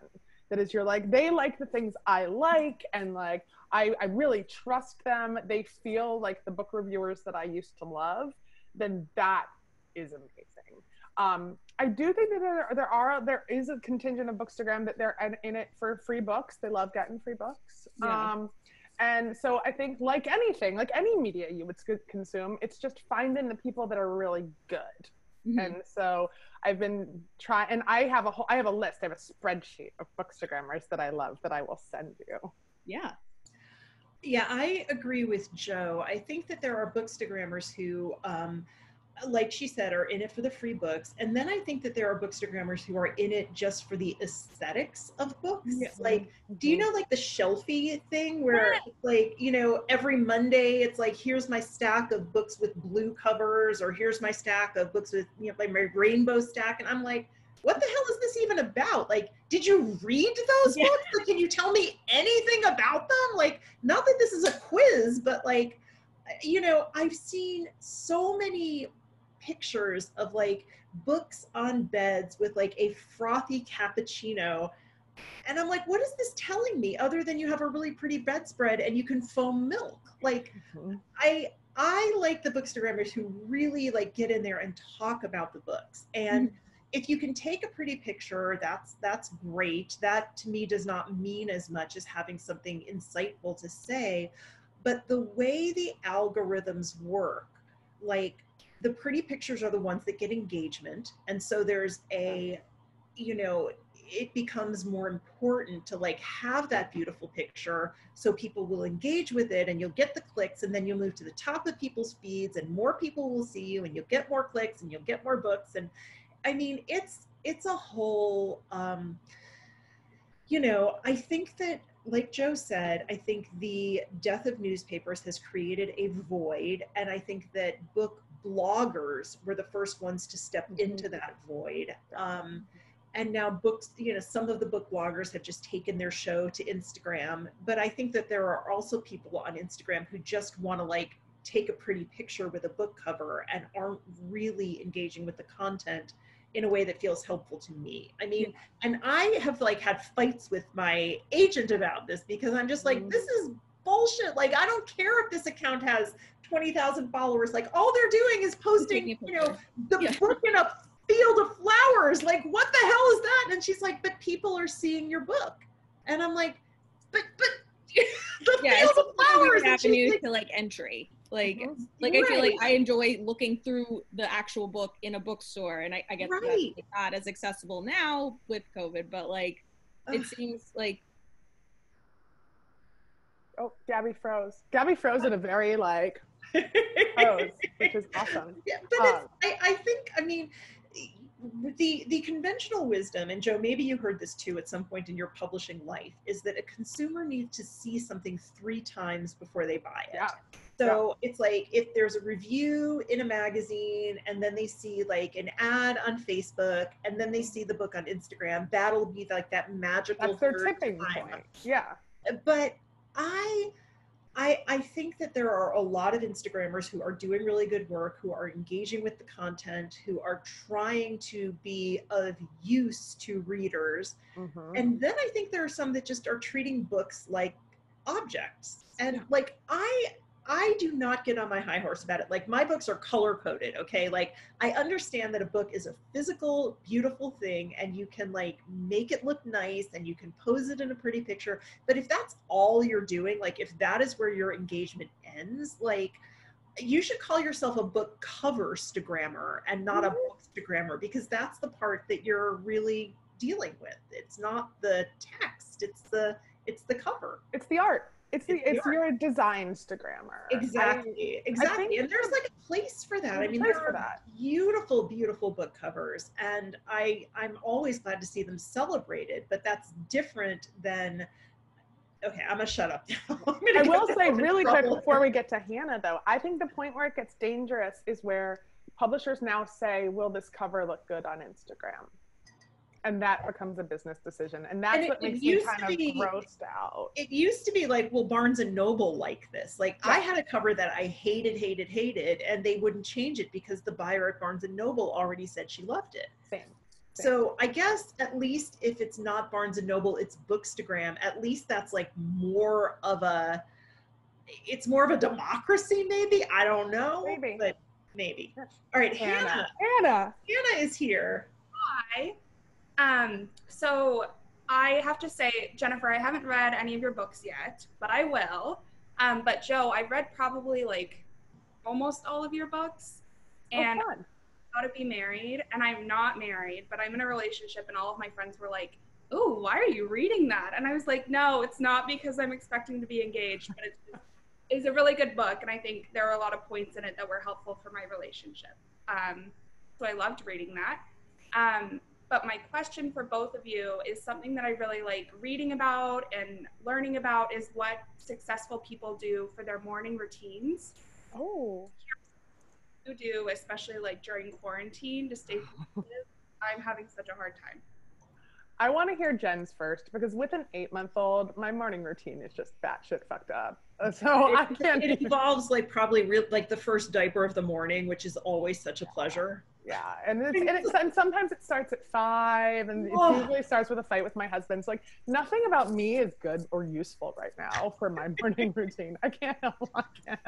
that is your like, they like the things I like, and like I really trust them, they feel like the book reviewers that I used to love, then that is amazing. I do think that there is a contingent of Bookstagram that they're in it for free books. They love getting free books. Yeah. And so I think, like anything, like any media you would consume, it's just finding the people that are really good. Mm-hmm. And so I've been trying, and I have a list, I have a spreadsheet of Bookstagrammers that I love that I will send you. Yeah. Yeah, I agree with Jo. I think that there are Bookstagrammers who, like she said, are in it for the free books. And then I think that there are Bookstagrammers who are in it just for the aesthetics of books. Yeah. Like, do you know like the shelfie thing where it's like, you know, every Monday it's like, here's my stack of books with blue covers, or here's my stack of books with, you know, like my rainbow stack. And I'm like, what the hell is this even about? Like, did you read those books? Like, can you tell me anything about them? Like, not that this is a quiz, but like, you know, I've seen so many pictures of like books on beds with like a frothy cappuccino, and I'm like, what is this telling me other than you have a really pretty bedspread and you can foam milk? Like, I like the Bookstagrammers who really like get in there and talk about the books. And if you can take a pretty picture, that's great. That to me does not mean as much as having something insightful to say. But the way the algorithms work, like, the pretty pictures are the ones that get engagement. And so there's a, you know, it becomes more important to like have that beautiful picture so people will engage with it, and you'll get the clicks, and then you'll move to the top of people's feeds and more people will see you, and you'll get more clicks and you'll get more books. And I mean, it's a whole, you know, I think that, like Jo said, I think the death of newspapers has created a void, and I think that book bloggers were the first ones to step into that void. And now books, you know, some of the book bloggers have just taken their show to Instagram, but I think that there are also people on Instagram who just want to like take a pretty picture with a book cover and aren't really engaging with the content in a way that feels helpful to me. I mean, and I have like had fights with my agent about this, because I'm just like, this is bullshit. Like, I don't care if this account has 20,000 followers. Like, all they're doing is posting, you know, the book in a field of flowers. Like, what the hell is that? And she's like, but people are seeing your book. And I'm like, but the field of flowers. Avenue to like entry. Like, like I feel like I enjoy looking through the actual book in a bookstore, and I get that that's like not as accessible now with COVID, but like, it seems like. Oh, Gabby froze. Gabby froze in a very like pose, which is awesome. Yeah, but I think, I mean, the conventional wisdom, and Jo, maybe you heard this too at some point in your publishing life, is that a consumer needs to see something 3 times before they buy it. Yeah. So it's like, if there's a review in a magazine, and then they see like an ad on Facebook, and then they see the book on Instagram, that'll be like that magical. That's their tipping point. Yeah. But I think that there are a lot of Instagrammers who are doing really good work, who are engaging with the content, who are trying to be of use to readers. And then I think there are some that just are treating books like objects. And like, I do not get on my high horse about it. Like, my books are color coded, okay? Like, I understand that a book is a physical, beautiful thing, and you can like make it look nice, and you can pose it in a pretty picture. But if that's all you're doing, like if that is where your engagement ends, like, you should call yourself a book cover-stagrammer and not a bookstagrammer, because that's the part that you're really dealing with. It's not the text, it's the cover. It's the art. It's you're a design Instagrammer. Exactly. And there's like a place for that. I mean, there are beautiful, beautiful book covers, and I'm always glad to see them celebrated, but that's different than, okay, I'm gonna shut up now. I will say really quick before we get to Hannah though, I think the point where it gets dangerous is where publishers now say, will this cover look good on Instagram? and that becomes a business decision, and that's And what makes me kind of grossed out. It used to be like, well, Barnes and Noble like this. Like I had a cover that I hated, and they wouldn't change it because the buyer at Barnes and Noble already said she loved it. Same. So I guess at least if it's not Barnes and Noble, it's Bookstagram. At least that's like more of a democracy, maybe. I don't know. Maybe. But maybe. All right, Hannah. Hannah Is here. Hi. So I have to say, Jennifer, I haven't read any of your books yet, but I will. But Jo, I've read probably like almost all of your books, and How to Be Married, and I'm not married, but I'm in a relationship, and all of my friends were like, "Oh, why are you reading that?" And I was like, "No, it's not because I'm expecting to be engaged, but it's a really good book, and I think there are a lot of points in it that were helpful for my relationship." So I loved reading that. But my question for both of you is something that I really like reading about and learning about is what successful people do for their morning routines. Oh. You do, especially like during quarantine, to stay positive. I'm having such a hard time. I want to hear Jen's first, because with an 8-month-old, my morning routine is just batshit fucked up. So I can't. It involves like probably like the first diaper of the morning, which is always such a pleasure. Yeah, and sometimes it starts at 5, and it usually starts with a fight with my husband. So like nothing about me is good or useful right now for my morning routine. I can't help.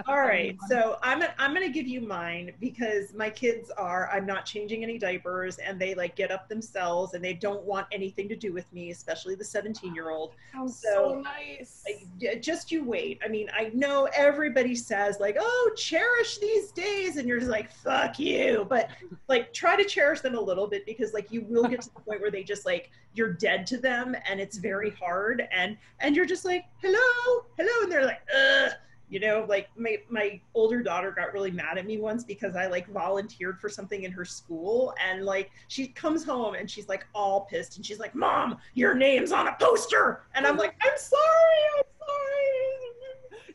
All right, so I'm gonna give you mine, because my kids I'm not changing any diapers, and they like get up themselves, and they don't want anything to do with me, especially the 17-year-old. Sounds so nice. Like, just you wait. I mean, I know everybody says like, oh, cherish these days, and you're just like, fuck you, but like try to cherish them a little bit, because like you will get to the point where they just like, you're dead to them, and it's very hard, and you're just like, hello, and they're like, ugh. You know, like my older daughter got really mad at me once because I like volunteered for something in her school, and like she comes home and she's like all pissed, and she's like, Mom, your name's on a poster, and I'm like, I'm sorry.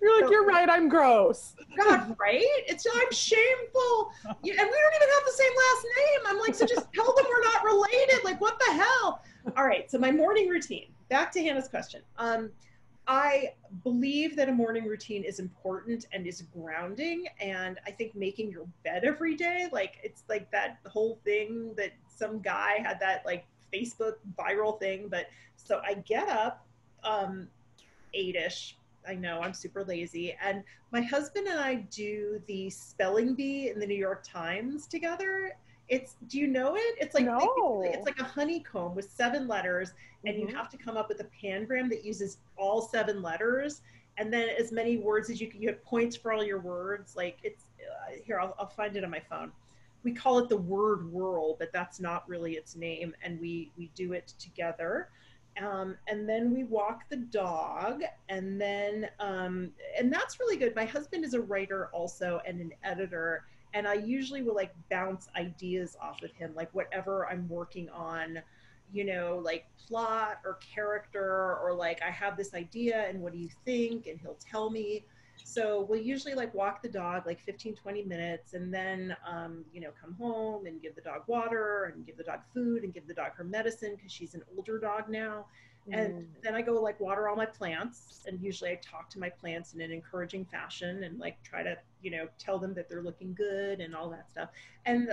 You're like, you're right, I'm gross. God, right? I'm shameful. And we don't even have the same last name. I'm like, so just tell them we're not related. Like, what the hell? All right, so my morning routine. Back to Hannah's question. I believe that a morning routine is important and is grounding. And I think making your bed every day, like, it's like that whole thing that some guy had that like Facebook viral thing. But so I get up 8-ish. I know I'm super lazy. And my husband and I do the spelling bee in the New York Times together. Do you know it? It's like, it's like a honeycomb with 7 letters, and you have to come up with a pangram that uses all 7 letters. And then as many words as you have points for all your words. Like here, I'll find it on my phone. We call it the word whirl, but that's not really its name. And we do it together. And then we walk the dog, and then, and that's really good. My husband is a writer also and an editor, and I usually will like bounce ideas off of him, like whatever I'm working on, you know, like plot or character, or like I have this idea and what do you think? And he'll tell me. So we'll usually like walk the dog like 15-20 minutes, and then, you know, come home and give the dog water and give the dog food and give the dog her medicine, because she's an older dog now. And then I go like water all my plants, and usually I talk to my plants in an encouraging fashion and like try to, you know, tell them that they're looking good and all that stuff. And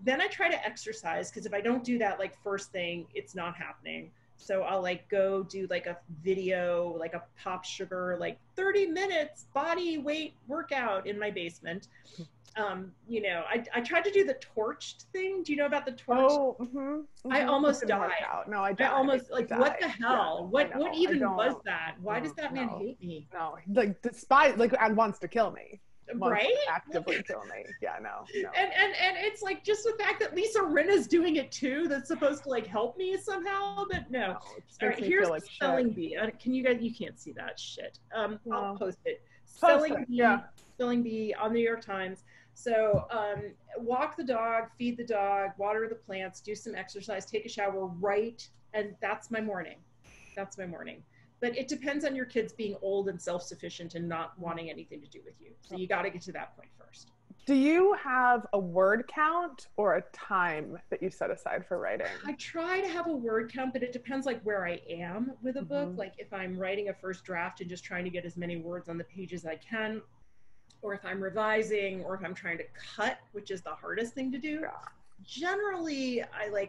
then I try to exercise, because if I don't do that like first thing, it's not happening. So I'll like go do like a video, like a Pop Sugar, like 30 minutes body weight workout in my basement. You know, I tried to do the torched thing. Do you know about the torch? Oh, I almost died. No, I died. I almost like, what the hell? Yeah, what even was that? Why does that man hate me? No, like despite, like, and wants to kill me. Right? Actively kill me. Yeah, no. And it's like just the fact that Lisa Rinna's doing it too, that's supposed to like help me somehow, but no. All right, here's the spelling bee. Can you guys, you can't see that shit. I'll post it. Spelling bee on the New York Times. So walk the dog, feed the dog, water the plants, do some exercise, take a shower, write, and that's my morning. That's my morning. But it depends on your kids being old and self-sufficient and not wanting anything to do with you. So you got to get to that point first. Do you have a word count or a time that you set aside for writing? I try to have a word count, but it depends like where I am with a book. Like if I'm writing a first draft and just trying to get as many words on the page as I can, or if I'm revising, or if I'm trying to cut, which is the hardest thing to do. Generally,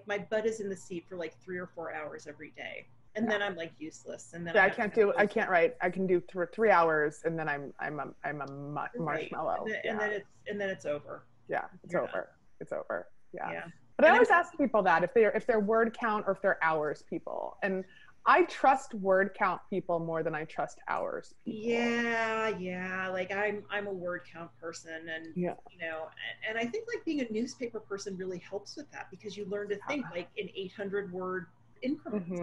my butt is in the seat for like 3 or 4 hours every day. And then I'm like useless. And then I can't write. I can do 3 hours and then I'm a marshmallow. And then it's over. Yeah, it's over. Done. It's over. Yeah. But and I always ask people that if they're word count or if they're hours people. And I trust word count people more than I trust hours people. Yeah. Like I'm a word count person, and you know, and I think like being a newspaper person really helps with that, because you learn to think like in 800 word increments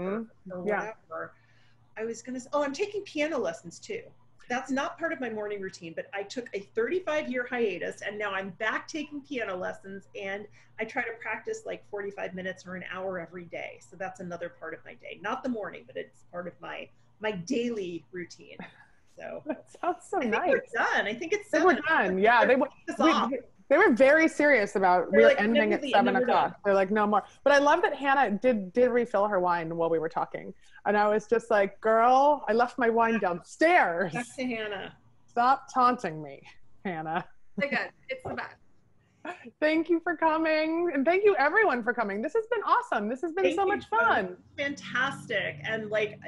or whatever. I was gonna say, I'm taking piano lessons too. That's not part of my morning routine, but I took a 35-year hiatus and now I'm back taking piano lessons, and I try to practice like 45 minutes or an hour every day. So that's another part of my day. Not the morning, but it's part of my daily routine. So that sounds so nice. We're done. I think it's 7. We're done. Yeah, they were very serious about we're like, ending at 7 o'clock. They're like, no more. But I love that Hannah did refill her wine while we were talking. And I was just like, girl, I left my wine downstairs. Back to Hannah. Stop taunting me, Hannah. It's good. It's the best. Thank you for coming. And thank you everyone for coming. This has been awesome. This has been so much fun. Fantastic. And like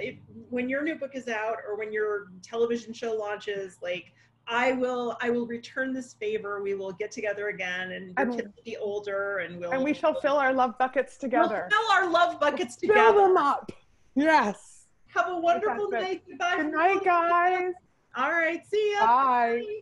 when your new book is out or when your television show launches, like I will return this favor. We will get together again, and your kids will be older, and we shall fill our love buckets together. We'll fill our love buckets together. Fill them up. Yes. Have a wonderful night. Goodbye. Good night, guys. All right. See ya. Bye. Bye.